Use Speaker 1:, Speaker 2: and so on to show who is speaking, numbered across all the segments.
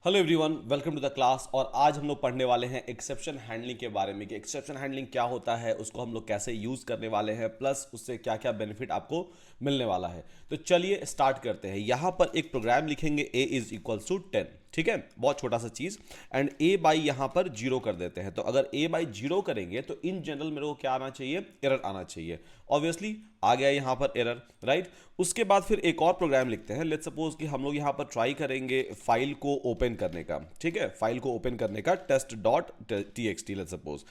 Speaker 1: Hello everyone, welcome to the class. और आज हम लोग पढ़ने वाले हैं एक्सेप्शन हैंडलिंग के बारे में कि एक्सेप्शन हैंडलिंग क्या होता है, उसको हम लोग कैसे यूज़ करने वाले हैं, प्लस उससे क्या क्या बेनिफिट आपको मिलने वाला है। तो चलिए स्टार्ट करते हैं। यहाँ पर एक प्रोग्राम लिखेंगे a इज इक्वल्स टू 10, ठीक है, बहुत छोटा सा चीज़, एंड a बाई यहाँ पर जीरो कर देते हैं। तो अगर a बाई जीरो करेंगे तो इन जनरल मेरे को क्या आना चाहिए, एरर आना चाहिए। ऑब्वियसली आ गया यहाँ पर एरर, राइट। उसके बाद फिर एक और प्रोग्राम लिखते हैं। लेट्स सपोज कि हम लोग यहाँ पर ट्राई करेंगे फाइल को ओपन करने का, ठीक है, फाइल को ओपन करने का test dot t x t, let's suppose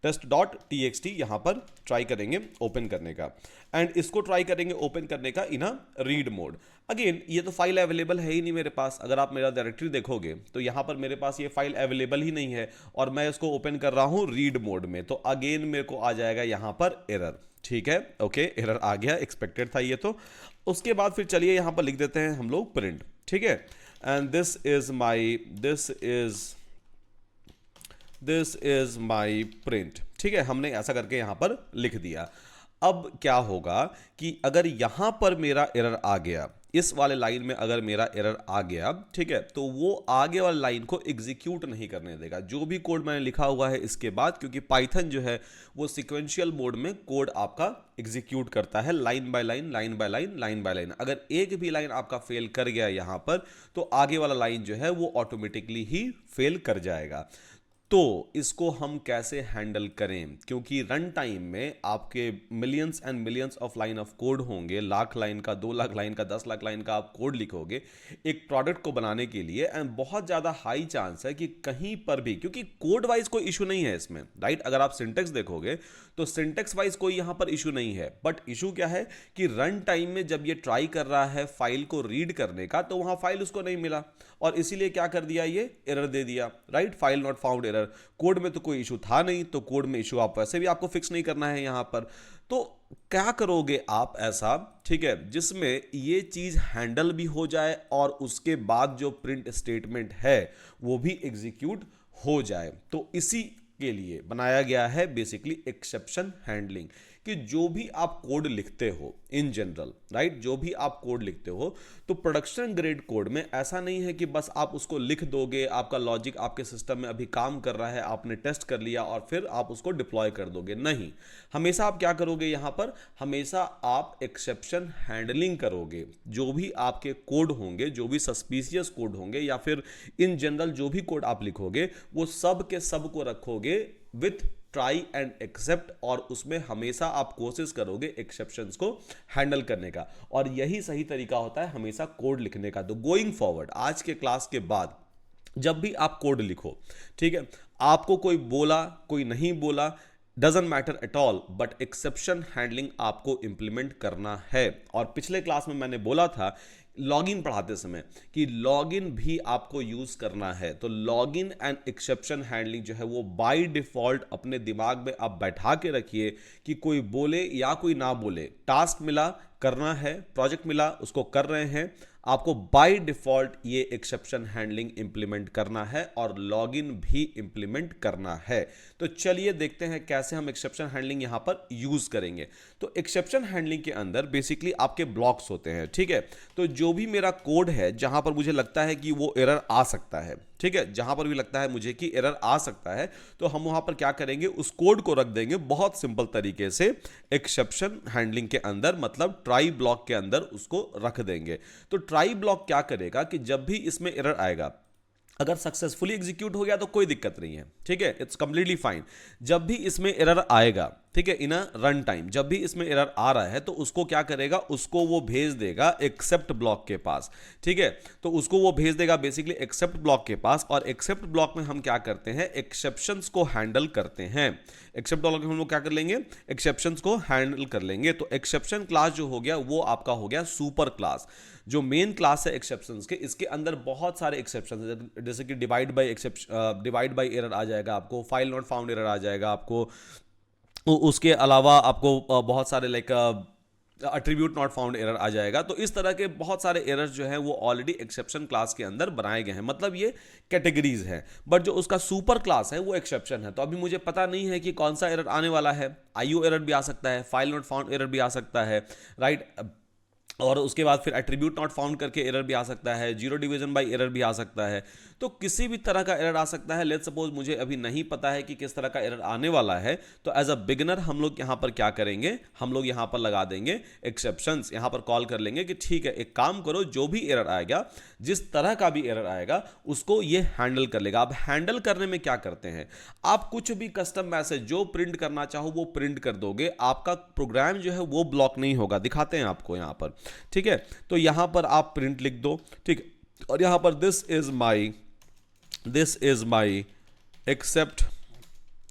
Speaker 1: test dot t x t यहाँ पर ट्राई करेंगे ओपन करने का, एंड इसको ट्राई करेंगे ओपन करने का इन अ रीड मोड। अगेन ये तो फाइल अवेलेबल है ही नहीं मेरे पास। अगर आप मेरा डायरेक्टरी देखोगे तो यहाँ पर मेरे पास ये फाइल अवेलेबल ही नहीं है और मैं इसको ओपन कर रहा हूँ रीड मोड में। तो अगेन मेरे को आ जाएगा यहाँ पर एरर, ठीक है, ओके, एरर आ गया, एक्सपेक्टेड था ये तो। उसके बाद फिर चलिए यहाँ पर लिख देते हैं हम लोग प्रिंट, ठीक है, and this is my print, ठीक है, हमने ऐसा करके यहाँ पर लिख दिया। अब क्या होगा कि अगर यहाँ पर मेरा एरर आ गया, इस वाले लाइन में अगर मेरा एरर आ गया, ठीक है, तो वो आगे वाली लाइन को एग्जीक्यूट नहीं करने देगा जो भी कोड मैंने लिखा हुआ है इसके बाद, क्योंकि पाइथन जो है वो सिक्वेंशियल मोड में कोड आपका एग्जीक्यूट करता है line by line, line by line, line by line. अगर एक भी लाइन आपका फेल कर गया यहाँ पर तो आगे वाला लाइन जो है वो ऑटोमेटिकली ही फेल कर जाएगा। तो इसको हम कैसे हैंडल करें, क्योंकि रन टाइम में आपके millions and millions of line of code होंगे, लाख लाइन का, 2 लाख लाइन का, 10 लाख लाइन का आप कोड लिखोगे एक प्रोडक्ट को बनाने के लिए, एंड बहुत ज़्यादा हाई चांस है कि कहीं पर भी, क्योंकि कोड वाइज कोई इशू नहीं है इसमें, राइट। अगर आप सिंटेक्स देखोगे तो सिंटेक्स वाइज कोई यहाँ पर इशू नहीं है, बट इशू क्या है कि रन टाइम में जब ये ट्राई कर रहा है फाइल को रीड करने का तो वहाँ फाइल उसको नहीं मिला और इसीलिए क्या कर दिया, ये एरर दे दिया, right, file not found error. Code में तो कोई इशू था नहीं, तो कोड में इशू आप वैसे भी आपको फिक्स नहीं करना है यहाँ पर। तो क्या करोगे आप ऐसा, ठीक है, जिसमें ये चीज हैंडल भी हो जाए और उसके बाद जो प्रिंट स्टेटमेंट है वो भी एग्जीक्यूट हो जाए। तो इसी के लिए बनाया गया है बेसिकली एक्सेप्शन हैंडलिंग, कि जो भी आप कोड लिखते हो इन जनरल, राइट, जो भी आप कोड लिखते हो तो प्रोडक्शन ग्रेड कोड में ऐसा नहीं है कि बस आप उसको लिख दोगे, आपका लॉजिक आपके सिस्टम में अभी काम कर रहा है, आपने टेस्ट कर लिया और फिर आप उसको डिप्लॉय कर दोगे। नहीं, हमेशा आप क्या करोगे यहाँ पर, हमेशा आप एक्सेप्शन हैंडलिंग करोगे। जो भी आपके कोड होंगे, जो भी सस्पिशियस कोड होंगे या फिर इन जनरल जो भी कोड आप लिखोगे वो सब के सब को रखोगे विथ ट्राई एंड एक्सेप्ट, और उसमें हमेशा आप कोशिश करोगे एक्सेप्शंस को हैंडल करने का। और यही सही तरीका होता है हमेशा कोड लिखने का। तो गोइंग फॉरवर्ड आज के क्लास के बाद जब भी आप कोड लिखो, ठीक है, आपको कोई बोला कोई नहीं बोला, doesn't matter at all, but exception handling आपको इंप्लीमेंट करना है। और पिछले क्लास में मैंने बोला था लॉगिन पढ़ाते समय कि लॉगिन भी आपको यूज करना है। तो लॉगिन एंड एक्सेप्शन हैंडलिंग जो है वो बाय डिफॉल्ट अपने दिमाग में आप बैठा के रखिए कि कोई बोले या कोई ना बोले, टास्क मिला करना है, प्रोजेक्ट मिला उसको कर रहे हैं, आपको बाय डिफॉल्ट ये एक्सेप्शन हैंडलिंग इंप्लीमेंट करना है और लॉगिन भी इंप्लीमेंट करना है। तो चलिए देखते हैं कैसे हम एक्सेप्शन हैंडलिंग यहां पर यूज करेंगे। तो एक्सेप्शन हैंडलिंग के अंदर बेसिकली आपके ब्लॉक्स होते हैं, ठीक है। तो जो भी मेरा कोड है जहां पर मुझे लगता है कि वो एरर आ सकता है, ठीक है, जहां पर भी लगता है मुझे कि एरर आ सकता है, तो हम वहां पर क्या करेंगे, उस कोड को रख देंगे बहुत सिंपल तरीके से एक्सेप्शन हैंडलिंग के अंदर, मतलब ट्राई ब्लॉक के अंदर उसको रख देंगे। तो ट्राई ब्लॉक क्या करेगा कि जब भी इसमें एरर आएगा, अगर सक्सेसफुली एग्जीक्यूट हो गया तो कोई दिक्कत नहीं है, ठीक है, इट्स कंप्लीटली फाइन। जब भी इसमें एरर आएगा, ठीक है, इन अ रन टाइम जब भी इसमें एरर आ रहा है तो उसको क्या करेगा, उसको वो भेज देगा एक्सेप्ट ब्लॉक के पास, ठीक है। तो उसको वो भेज देगा बेसिकली एक्सेप्ट ब्लॉक के पास, और एक्सेप्ट ब्लॉक में हम क्या करते हैं, एक्सेप्शंस को हैंडल करते हैं। एक्सेप्ट ब्लॉक में हम लोग क्या कर लेंगे, एक्सेप्शंस को हैंडल कर लेंगे। तो एक्सेप्शन क्लास जो हो गया वो आपका हो गया सुपर क्लास। जो मेन क्लास है एक्सेप्शंस के, इसके अंदर बहुत सारे एक्सेप्शन है, जैसे कि डिवाइड बाय एरर आ जाएगा आपको, फाइल नॉट फाउंड एरर आ जाएगा आपको, उसके अलावा आपको बहुत सारे like attribute not found error आ जाएगा। तो इस तरह के बहुत सारे एरर्स जो हैं वो ऑलरेडी एक्सेप्शन क्लास के अंदर बनाए गए हैं, मतलब ये कैटेगरीज हैं। बट जो उसका सुपर क्लास है वो एक्सेप्शन है। तो अभी मुझे पता नहीं है कि कौन सा एरर आने वाला है, आईओ एरर भी आ सकता है, फाइल नॉट फाउंड एरर भी आ सकता है, राइट, और उसके बाद फिर एट्रीब्यूट नॉट फाउंड करके एरर भी आ सकता है, जीरो डिवीजन बाय एरर भी आ सकता है। तो किसी भी तरह का एरर आ सकता है। लेट्स सपोज मुझे अभी नहीं पता है कि किस तरह का एरर आने वाला है, तो एज अ बिगिनर हम लोग यहां पर क्या करेंगे, हम लोग यहां पर लगा देंगे एक्सेप्शंस, यहां पर कॉल कर लेंगे कि ठीक है एक काम करो, जो भी एरर आएगा, जिस तरह का भी एरर आएगा उसको ये हैंडल कर लेगा। अब हैंडल करने में क्या करते हैं, आप कुछ भी कस्टम मैसेज जो प्रिंट करना चाहो वो प्रिंट कर दोगे, आपका प्रोग्राम जो है वो ब्लॉक नहीं होगा। दिखाते हैं आपको यहां पर, ठीक है। तो यहां पर आप प्रिंट लिख दो, ठीक है, और यहां पर this is my except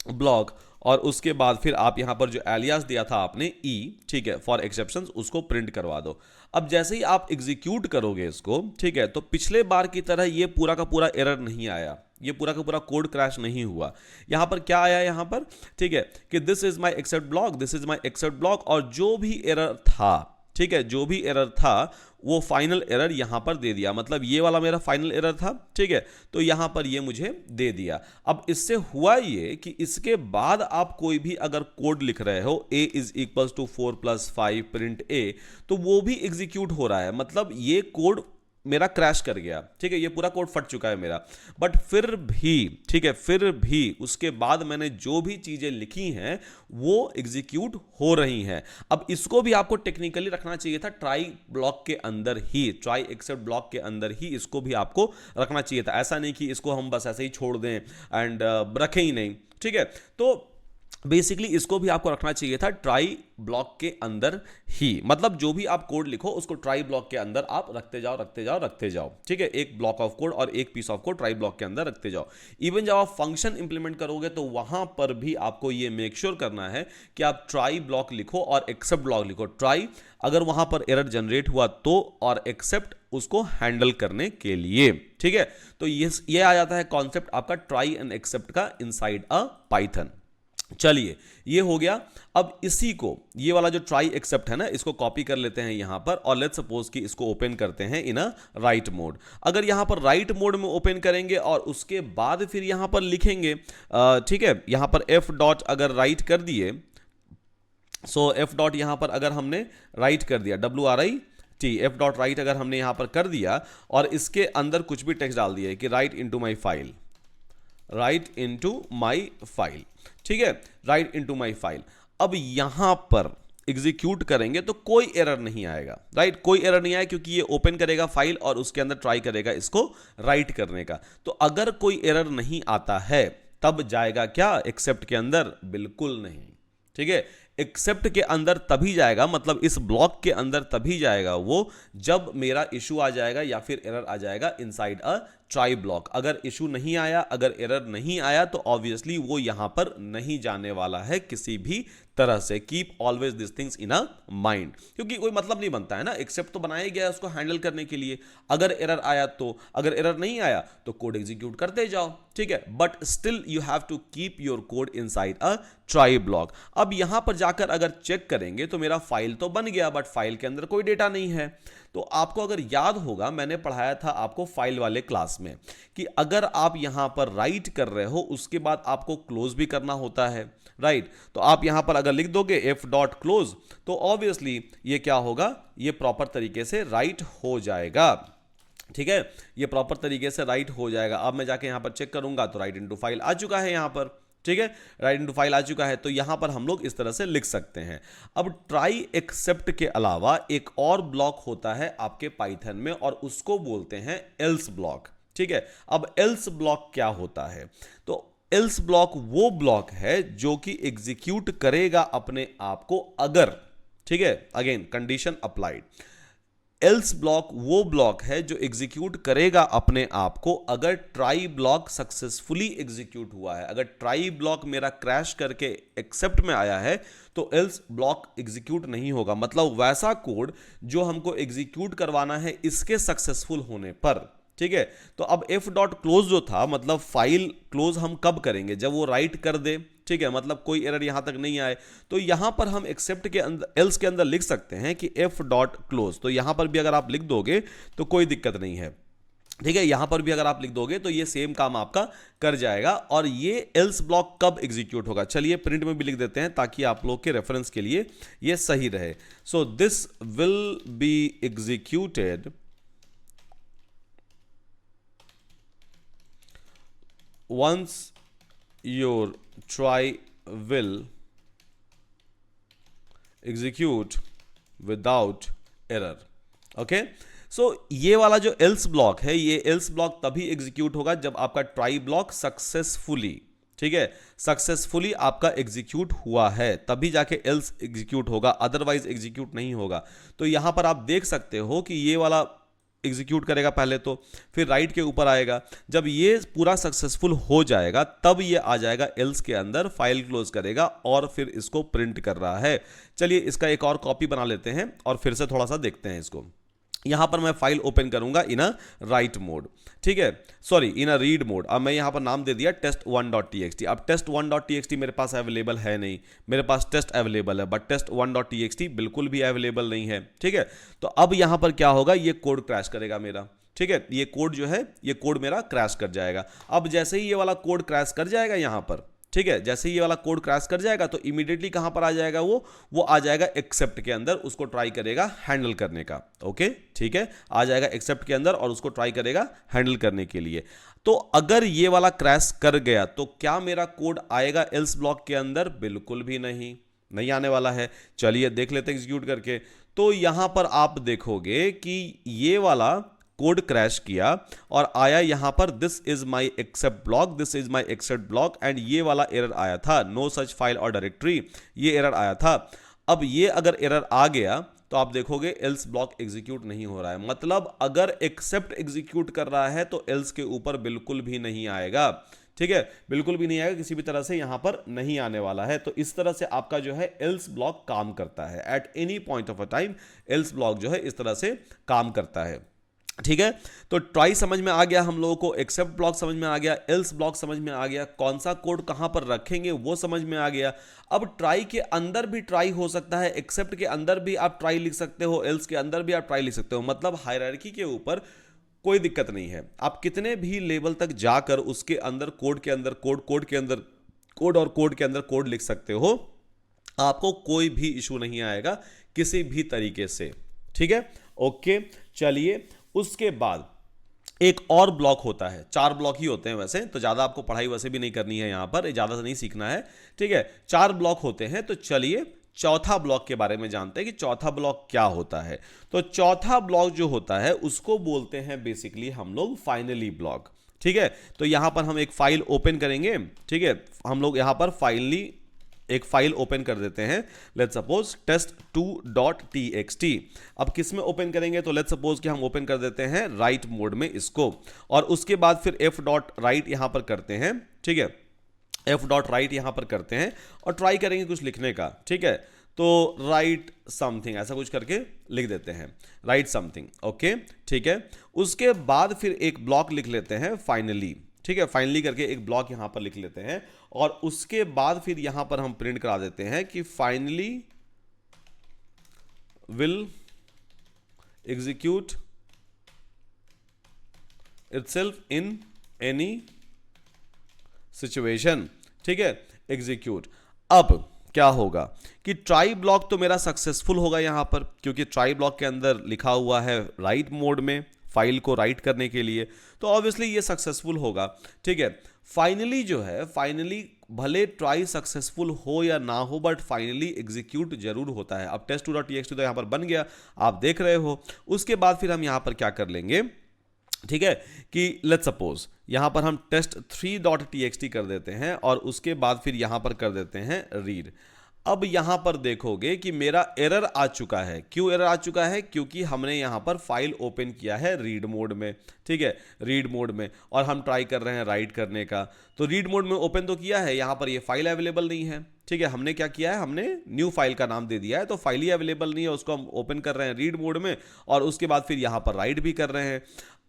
Speaker 1: block, और उसके बाद फिर आप यहां पर जो एलियास दिया था आपने ई, ठीक है, फॉर एक्सेप्शंस, उसको प्रिंट करवा दो। अब जैसे ही आप एग्जीक्यूट करोगे इसको, ठीक है, तो पिछले बार की तरह ये पूरा का पूरा एरर नहीं आया, ये पूरा का पूरा कोड क्रैश नहीं हुआ। यहां पर क्या आया, यहां पर ठीक है कि this is my except block, this is my except block, और जो भी एरर था, ठीक है, जो भी एरर था वो फाइनल एरर यहां पर दे दिया। मतलब ये वाला मेरा फाइनल एरर था, ठीक है, तो यहां पर ये मुझे दे दिया। अब इससे हुआ ये कि इसके बाद आप कोई भी अगर कोड लिख रहे हो, a is equals to 4 + 5 print a, तो वो भी एग्जीक्यूट हो रहा है। मतलब ये कोड मेरा क्रैश कर गया, ठीक है, ये पूरा कोड फट चुका है मेरा, बट फिर भी, ठीक है, फिर भी उसके बाद मैंने जो भी चीजें लिखी हैं वो एग्जीक्यूट हो रही हैं। अब इसको भी आपको टेक्निकली रखना चाहिए था ट्राई ब्लॉक के अंदर ही, ट्राई एक्सेप्ट ब्लॉक के अंदर ही इसको भी आपको रखना चाहिए था। ऐसा नहीं कि इसको हम बस ऐसे ही छोड़ दें एंड रखें ही नहीं, ठीक है। तो बेसिकली इसको भी आपको रखना चाहिए था ट्राई ब्लॉक के अंदर ही। मतलब जो भी आप कोड लिखो उसको ट्राई ब्लॉक के अंदर आप रखते जाओ, रखते जाओ, रखते जाओ, ठीक है, एक ब्लॉक ऑफ कोड और एक piece of code try block के अंदर रखते जाओ। इवन जब आप फंक्शन इंप्लीमेंट करोगे तो वहां पर भी आपको ये मेक श्योर करना है कि आप ट्राई ब्लॉक लिखो और एक्सेप्ट ब्लॉक लिखो। ट्राई अगर वहां पर एरर जनरेट हुआ तो, और एक्सेप्ट उसको हैंडल करने के लिए, ठीक है। तो ये आ जाता है कॉन्सेप्ट आपका ट्राई एंड एक्सेप्ट का इनसाइड अ पाइथन। चलिए ये हो गया। अब इसी को, ये वाला जो ट्राई एक्सेप्ट है ना, इसको कॉपी कर लेते हैं यहां पर, और लेट्स सपोज कि इसको ओपन करते हैं इन अ राइट मोड। अगर यहां पर राइट मोड में ओपन करेंगे और उसके बाद फिर यहां पर लिखेंगे, ठीक है, यहां पर एफ डॉट अगर राइट कर दिए, सो एफ डॉट यहां पर अगर हमने राइट कर दिया, WRIT, एफ डॉट राइट अगर हमने यहां पर कर दिया और इसके अंदर कुछ भी टेक्स्ट डाल दिया कि right into my file, right into my file, ठीक है, राइट इनटू माय फाइल। अब यहां पर एग्जीक्यूट करेंगे तो कोई एरर नहीं आएगा, राइट, कोई एरर नहीं आएगा क्योंकि ये ओपन करेगा फाइल और उसके अंदर ट्राई करेगा इसको राइट करने का। तो अगर कोई एरर नहीं आता है तब जाएगा क्या एक्सेप्ट के अंदर? बिल्कुल नहीं, ठीक है। एक्सेप्ट के अंदर तभी जाएगा, मतलब इस ब्लॉक के अंदर तभी जाएगा वो, जब मेरा इशू आ जाएगा या फिर एरर आ जाएगा इनसाइड अ ट्राई ब्लॉक। अगर इशू नहीं आया, अगर एरर नहीं आया, तो ऑब्वियसली वो यहां पर नहीं जाने वाला है किसी भी तरह से। Keep always this things in a mind, क्योंकि कोई मतलब नहीं बनता है ना, एक्सेप्ट तो बनाया गया है उसको हैंडल करने के लिए। अगर एरर आया तो, अगर एरर नहीं आया तो कोड एग्जीक्यूट करते जाओ, ठीक है, but still you have to keep your code inside a try block. अब यहां पर जाकर अगर चेक करेंगे तो मेरा फाइल तो बन गया, बट फाइल के अंदर कोई डेटा नहीं है। तो आपको अगर याद होगा, मैंने पढ़ाया था आपको फाइल वाले क्लास में कि अगर आप यहां पर राइट कर रहे हो उसके बाद आपको क्लोज भी करना होता है, राइट। तो आप यहां पर अगर लिख दोगे एफ डॉट क्लोज, तो ऑब्वियसली ये क्या होगा, ये प्रॉपर तरीके से राइट हो जाएगा, ठीक है, ये प्रॉपर तरीके से राइट हो जाएगा। अब मैं जाके यहां पर चेक करूंगा तो राइट इनटू फाइल आ चुका है यहां पर, ठीक है, राइट इनटू फाइल आ चुका है। तो यहां पर हम लोग इस तरह से लिख सकते हैं। अब ट्राई एक्सेप्ट के अलावा एक और ब्लॉक होता है आपके पाइथन में और उसको बोलते हैं एल्स ब्लॉक, ठीक है। अब एल्स ब्लॉक क्या होता है? तो एल्स ब्लॉक वो ब्लॉक है जो कि एग्जीक्यूट करेगा अपने आप को अगर, ठीक है, again condition applied. Else block वो ब्लॉक है जो एग्जीक्यूट करेगा अपने आप को अगर ट्राई ब्लॉक सक्सेसफुली एग्जीक्यूट हुआ है। अगर ट्राई ब्लॉक मेरा क्रैश करके एक्सेप्ट में आया है तो एल्स ब्लॉक एग्जीक्यूट नहीं होगा। मतलब वैसा कोड जो हमको एग्जीक्यूट करवाना है इसके सक्सेसफुल होने पर, ठीक है। तो अब एफ डॉट क्लोज जो था, मतलब फाइल क्लोज हम कब करेंगे? जब वो राइट कर दे, ठीक है, मतलब कोई एरर यहां तक नहीं आए। तो यहां पर हम एक्सेप्ट के अंदर, एल्स के अंदर लिख सकते हैं कि एफ डॉट क्लोज। तो यहां पर भी अगर आप लिख दोगे तो कोई दिक्कत नहीं है, ठीक है। यहां पर भी अगर आप लिख दोगे तो ये सेम काम आपका कर जाएगा। और ये एल्स ब्लॉक कब एग्जीक्यूट होगा, चलिए प्रिंट में भी लिख देते हैं ताकि आप लोग के रेफरेंस के लिए ये सही रहे। So this will be executed once your try will execute without error. Okay, so ये वाला जो एल्स ब्लॉक है, ये एल्स ब्लॉक तभी एग्जीक्यूट होगा जब आपका ट्राई ब्लॉक सक्सेसफुली, ठीक है, सक्सेसफुली आपका एग्जीक्यूट हुआ है, तभी जाके एल्स एग्जीक्यूट होगा, अदरवाइज एग्जीक्यूट नहीं होगा। तो यहां पर आप देख सकते हो कि ये वाला एग्जीक्यूट करेगा पहले, तो फिर राइट के ऊपर आएगा। जब ये पूरा सक्सेसफुल हो जाएगा तब ये आ जाएगा एल्स के अंदर, फाइल क्लोज करेगा और फिर इसको प्रिंट कर रहा है। चलिए इसका एक और कॉपी बना लेते हैं और फिर से थोड़ा सा देखते हैं इसको। यहां पर मैं फाइल ओपन करूंगा इन अ राइट मोड, ठीक है, सॉरी इन अ रीड मोड। अब मैं यहां पर नाम दे दिया test1.txt। अब test1.txt मेरे पास अवेलेबल है नहीं, मेरे पास टेस्ट अवेलेबल है बट test1.txt बिल्कुल भी अवेलेबल नहीं है, ठीक है। तो अब यहां पर क्या होगा, ये कोड क्रैश करेगा मेरा, ठीक है, ये कोड जो है, ये कोड मेरा क्रैश कर जाएगा। अब जैसे ही ये वाला कोड क्रैश कर जाएगा यहां पर, ठीक है, जैसे ही ये वाला कोड क्रैश कर जाएगा तो इमीडिएटली कहां पर आ जाएगा, वो आ जाएगा एक्सेप्ट के अंदर, उसको ट्राई करेगा हैंडल करने का। ओके, ठीक है, आ जाएगा एक्सेप्ट के अंदर और उसको ट्राई करेगा हैंडल करने के लिए। तो अगर ये वाला क्रैश कर गया तो क्या मेरा कोड आएगा एल्स ब्लॉक के अंदर? बिल्कुल भी नहीं आने वाला है। चलिए देख लेते हैं एग्जीक्यूट करके। तो यहां पर आप देखोगे कि ये वाला कोड क्रैश किया और आया यहां पर this is my except block, this is my except block, and ये वाला एरर आया था, नो सच फाइल और डायरेक्टरी, ये एरर आया था। अब ये अगर एरर आ गया तो आप देखोगे एल्स ब्लॉक एग्जीक्यूट नहीं हो रहा है, मतलब अगर एक्सेप्ट एग्जीक्यूट कर रहा है तो एल्स के ऊपर बिल्कुल भी नहीं आएगा, ठीक है, बिल्कुल भी नहीं आएगा, किसी भी तरह से यहां पर नहीं आने वाला है। तो इस तरह से आपका जो है एल्स ब्लॉक काम करता है। At any point of a time else block जो है इस तरह से काम करता है, ठीक है। तो ट्राई समझ में आ गया हम लोगों को, एक्सेप्ट ब्लॉक समझ में आ गया, एल्स ब्लॉक समझ में आ गया, कौन सा कोड कहां पर रखेंगे वो समझ में आ गया। अब ट्राई के अंदर भी ट्राई हो सकता है, एक्सेप्ट के अंदर भी आप ट्राई लिख सकते हो, एल्स के अंदर भी आप ट्राई लिख सकते हो, मतलब हायरार्की के ऊपर कोई दिक्कत नहीं है। आप कितने भी लेवल तक जाकर उसके अंदर कोड के अंदर कोड के अंदर कोड और कोड के अंदर कोड लिख सकते हो, आपको कोई भी इशू नहीं आएगा किसी भी तरीके से, ठीक है। ओके, चलिए उसके बाद एक और ब्लॉक होता है, 4 ब्लॉक ही होते हैं वैसे, तो ज्यादा आपको पढ़ाई वैसे भी नहीं करनी है, यहां पर ज्यादा से नहीं सीखना है, ठीक है। 4 ब्लॉक होते हैं। तो चलिए चौथा ब्लॉक के बारे में जानते हैं कि चौथा ब्लॉक क्या होता है। तो चौथा ब्लॉक जो होता है उसको बोलते हैं बेसिकली हम लोग फाइनली ब्लॉक, ठीक है। तो यहां पर हम एक फाइल ओपन करेंगे, ठीक है, हम लोग यहां पर फाइनली एक फाइल ओपन कर देते हैं, लेट्स सपोज test2.txt। अब किस में ओपन करेंगे, तो लेट्स सपोज कि हम ओपन कर देते हैं राइट मोड में इसको, और उसके बाद फिर f.write यहां पर करते हैं, ठीक है, f.write यहां पर करते हैं और ट्राई करेंगे कुछ लिखने का, ठीक है। तो राइट समथिंग ऐसा कुछ करके लिख देते हैं, राइट समथिंग, ओके, ठीक है। उसके बाद फिर एक ब्लॉक लिख लेते हैं फाइनली, ठीक है, फाइनली करके एक ब्लॉक यहां पर लिख लेते हैं और उसके बाद फिर यहां पर हम प्रिंट करा देते हैं कि finally will execute itself in any situation, ठीक है, एग्जीक्यूट। अब क्या होगा कि ट्राई ब्लॉक तो मेरा सक्सेसफुल होगा यहां पर, क्योंकि ट्राई ब्लॉक के अंदर लिखा हुआ है राइट मोड में फाइल को राइट करने के लिए, तो ऑब्वियसली ये सक्सेसफुल होगा, ठीक है। फाइनली जो है, फाइनली भले ट्राई सक्सेसफुल हो या ना हो बट फाइनली एग्जीक्यूट जरूर होता है। अब test2.txt तो यहां पर बन गया, आप देख रहे हो। उसके बाद फिर हम यहां पर क्या कर लेंगे, ठीक है, कि लेट्स सपोज यहां पर हम test3.txt कर देते हैं और उसके बाद फिर यहां पर कर देते हैं रीड। अब यहां पर देखोगे कि मेरा एरर आ चुका है। क्यों एरर आ चुका है? क्योंकि हमने यहां पर फाइल ओपन किया है रीड मोड में, ठीक है, रीड मोड में, और हम ट्राई कर रहे हैं राइट करने का। तो रीड मोड में ओपन तो किया है, यहां पर ये फाइल अवेलेबल नहीं है, ठीक है। हमने क्या किया है, हमने न्यू फाइल का नाम दे दिया है, तो फाइल ही अवेलेबल नहीं है, उसको हम ओपन कर रहे हैं रीड मोड में और उसके बाद फिर यहां पर राइट भी कर रहे हैं।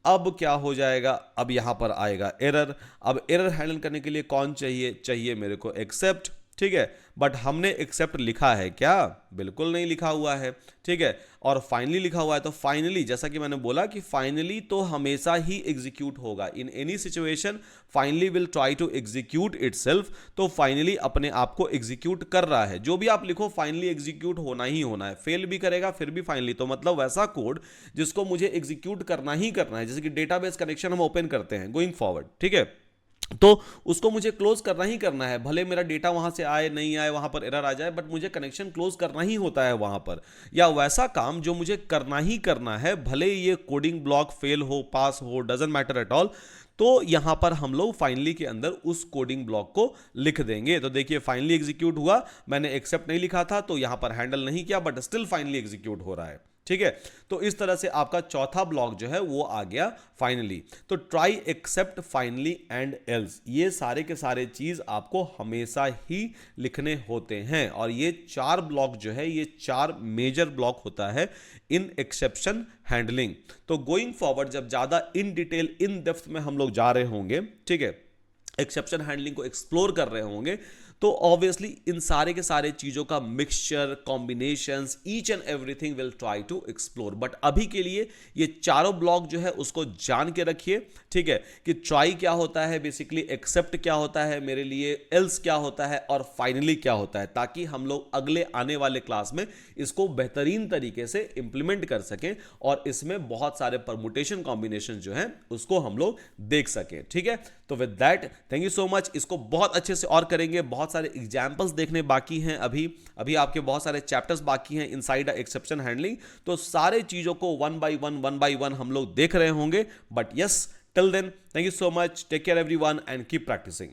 Speaker 1: अब क्या हो जाएगा, अब यहां पर आएगा एरर। अब एरर हैंडल करने के लिए कौन चाहिए मेरे को एक्सेप्ट, ठीक है, बट हमने एक्सेप्ट लिखा है क्या? बिल्कुल नहीं लिखा हुआ है, ठीक है। और फाइनली लिखा हुआ है, तो फाइनली जैसा कि मैंने बोला कि फाइनली तो हमेशा ही एग्जीक्यूट होगा in any situation. Finally will try to execute itself, तो फाइनली अपने आप को एग्जीक्यूट कर रहा है। जो भी आप लिखो फाइनली एग्जीक्यूट होना ही होना है, फेल भी करेगा फिर भी फाइनली, तो मतलब वैसा कोड जिसको मुझे एग्जीक्यूट करना ही करना है, जैसे कि डेटाबेस कनेक्शन हम ओपन करते हैं गोइंग फॉरवर्ड, ठीक है, तो उसको मुझे क्लोज करना ही करना है, भले मेरा डेटा वहां से आए नहीं आए, वहां पर एरर आ जाए, बट मुझे कनेक्शन क्लोज करना ही होता है वहां पर, या वैसा काम जो मुझे करना ही करना है, भले ये कोडिंग ब्लॉक फेल हो, पास हो, डजंट मैटर एट ऑल। तो यहां पर हम लोग फाइनली के अंदर उस कोडिंग ब्लॉक को लिख देंगे। तो देखिए फाइनली एग्जीक्यूट हुआ, मैंने एक्सेप्ट नहीं लिखा था तो यहां पर हैंडल नहीं किया, बट स्टिल फाइनली एग्जीक्यूट हो रहा है। ठीक है, तो इस तरह से आपका चौथा ब्लॉक जो है वो आ गया फाइनली। तो try, except, finally and else, ये सारे के सारे चीज आपको हमेशा ही लिखने होते हैं, और ये 4 ब्लॉक जो है ये 4 मेजर ब्लॉक होता है इन एक्सेप्शन हैंडलिंग। तो गोइंग फॉरवर्ड जब ज्यादा इन डिटेल, इन डेप्थ में हम लोग जा रहे होंगे, ठीक है, एक्सेप्शन हैंडलिंग को एक्सप्लोर कर रहे होंगे, तो ऑब्वियसली इन सारे के सारे चीजों का mixture, combinations, each and everything will try to explore. But अभी के लिए ये चारों ब्लॉक जो है उसको जान के रखिए, ठीक है, कि ट्राई क्या होता है बेसिकली, एक्सेप्ट क्या होता है मेरे लिए, एल्स क्या होता है, और फाइनली क्या होता है, ताकि हम लोग अगले आने वाले क्लास में इसको बेहतरीन तरीके से इंप्लीमेंट कर सकें और इसमें बहुत सारे परमुटेशन कॉम्बिनेशन जो हैं उसको हम लोग देख सकें। ठीक है, तो with that thank you so much. इसको बहुत अच्छे से और करेंगे, बहुत सारे एग्जाम्पल्स देखने बाकी हैं, अभी आपके बहुत सारे चैप्टर्स बाकी हैं इनसाइड एक्सेप्शन हैंडलिंग, तो सारे चीजों को वन बाय वन हम लोग देख रहे होंगे। But yes, till then thank you so much, take care everyone and keep practising.